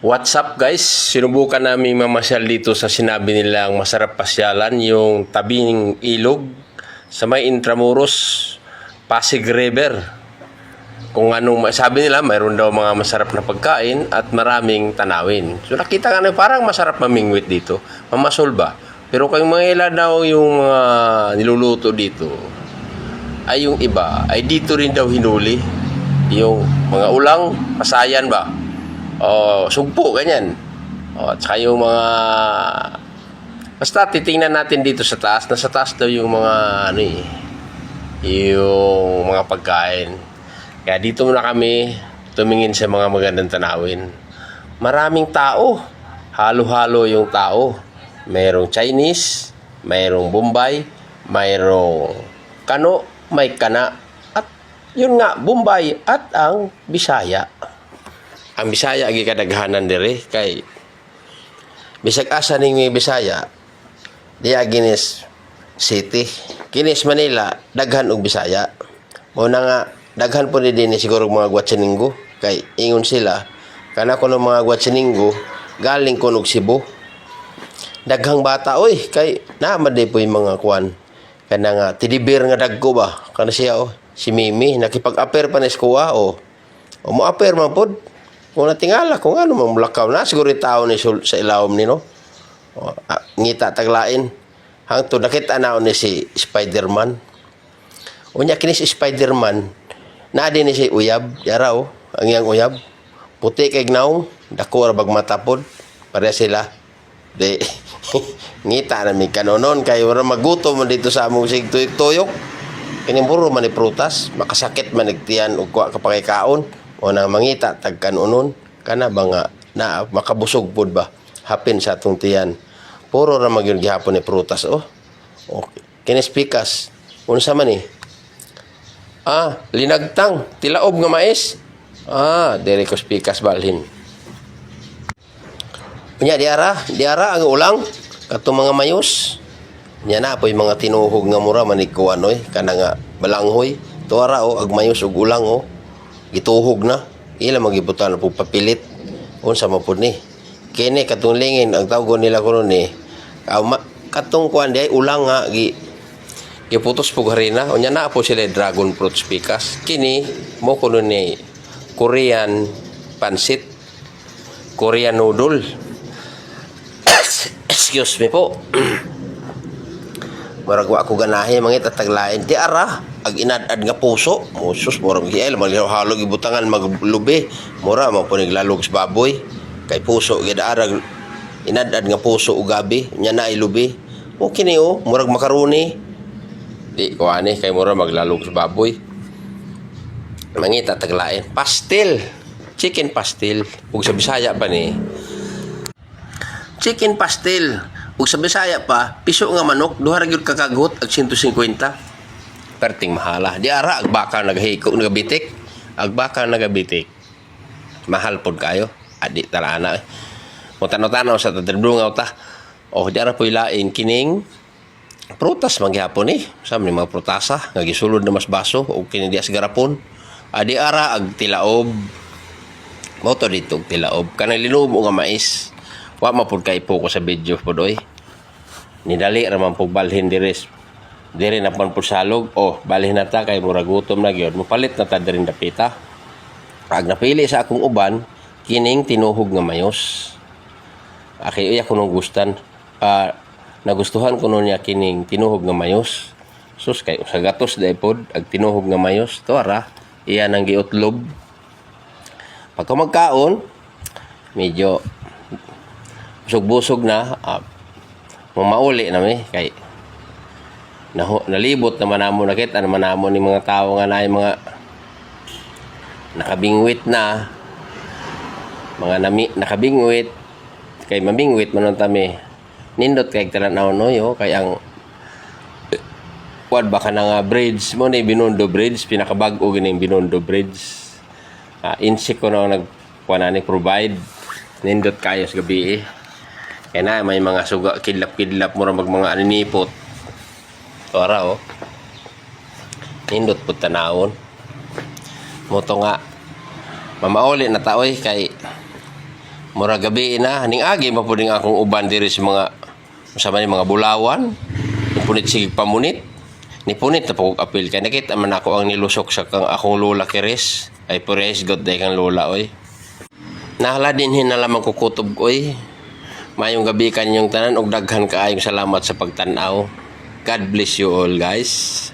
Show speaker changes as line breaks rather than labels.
What's up guys? Sinubukan namin mamasyal dito sa sinabi nilang masarap pasyalan, yung tabing ilog sa may Intramuros, Pasig River. Kung anong sabi nila, mayroon daw mga masarap na pagkain at maraming tanawin. So nakita nga na parang masarap mamingwit dito, mamasol ba? Pero kung mga ilan daw yung mga niluluto dito, ay yung iba, ay dito rin daw hinuli. Yung mga ulang, pasayan ba? O sugpo, ganyan. O, at saka yung mga... Basta titingnan natin dito sa taas. Nasa taas daw yung mga ano eh, yung mga pagkain. Kaya dito muna kami tumingin sa mga magandang tanawin. Maraming tao. Halo-halo yung tao. Mayroong Chinese, mayroong Bombay, mayroong Kano, may Kana. At yun nga, Bombay at ang Bisaya. Ang Bisaya agi kadaghanan dire kay bisag asa ning Bisaya di Ginis City, Ginis Manila daghan og Bisaya. Mo na nga daghan po din siguro mga Guatsininggo kay ingon sila kana kuno mga Guatsininggo galing kuno og Cebu. Daghang bata oy kay naman di po yung mga kuan kana nga tidibir nga dagko ba kana siya si Mimi nakipag-aper pa na eskuha o mo-aper man pod. Kung natingala, kung ano, mamulakaw na, siguro tao ni sa ilawom ni, no? Ngita taglain. Hangtod, nakita na ni si Spider-Man. Unya, kini si Spider-Man, na din ni si Uyab, yara, ang iyang Uyab. Puti kay gnaong, dako rabag matapod, pareha sila. Di, ngita na may kanonon, kayo wala magutom mo dito sa among tuyok. Kinimuro man ni prutas, makasakit man nagtiyan, o kapag kaon. O nang mangita tagkanunon kana ba nga na makabusog pud ba hapin sa atong tiyan puro ra magyud gihapon ni prutas okay kinis pikas unsa man ni linagtang tilaob nga mais diri ko pikas balhin unya diara ang ulang katong mga mayos nya na poy mga tinuhog nga mura manikuan kana nga balanghoy tuara ag mayos ug ulang gituhog na ila magibutan po papilit unsa man pud ni kini katong lingin ang tawgon nila kuno ni katong kuan di ulang nga giputos pug harina unya na po sila dragon fruit pikas kini mo kuno ni Korean pansit Korean noodle excuse me po murag wa ako ganahe mangita taglain di ara ag inadad nga puso musus murag giel maghalo gibutangan maglubi mura mo po naglalog sa baboy kay puso gidaarag inadad nga puso ug gabi nya na ilubi kini murag makaroni di ko ani kay mura maglalog sa baboy mangita taglain pastel chicken pastel ug sa Bisaya pa ni chicken pastel ug sa Bisaya pa piso nga manok duha ra gyud kakagot ag 150 perting mahala di ara ag baka nagahiko nagabitik ag baka nagabitik mahal pod kayo adi talana mo tanaw-tanaw sa tadribungaw ta di ara poy lain kining prutas manggihapon sa mga prutasa nga gisulod na mas baso ug kini di as garapon adi ara ag tilaob mo to dito tilaob kanang linubo nga mais wa mapud kay po ko sa video pod nidali ra man pug balhin diri na pan salog balhin na ta kay mura gutom na gyud mopalit na ta diri dapita ag napili sa akong uban kining tinuhog nga mayos iya ko nung gustan nagustuhan ko nun niya kining tinuhog nga mayos sus kay sa gatos dai pod ag tinuhog nga mayos to ara iya nang giutlob pagka magkaon medyo busog-busog na mauli na kay nalibot naman namo nakita naman namo ni mga tao nga naay mga nakabingwit na mga nakabingwit kay mabingwit man tami nindot kay talanaw kay ang quad baka nga bridge mo ni Binondo Bridge pinakabag-o gining Binondo Bridge insik ko na nagkuanani provide nindot kayo sa gabi kaya na may mga suga kidlap-kidlap mo mag mga aninipot ora nindot po tanawon mo to nga mamauli na taoy kay Mura gabi na, ning agi mapuning akong uban diri sa mga sama ni mga bulawan. Punit sige pamunit. Ni punit na pag apil kay nakita man ako ang nilusok sa kang akong lola Keres. Ay praise God day kang lola oy. Nahala din hinalaman ko kutob oy. Mayong gabi kanyang tanan og daghan kaayong salamat sa pagtan-aw. God bless you all guys.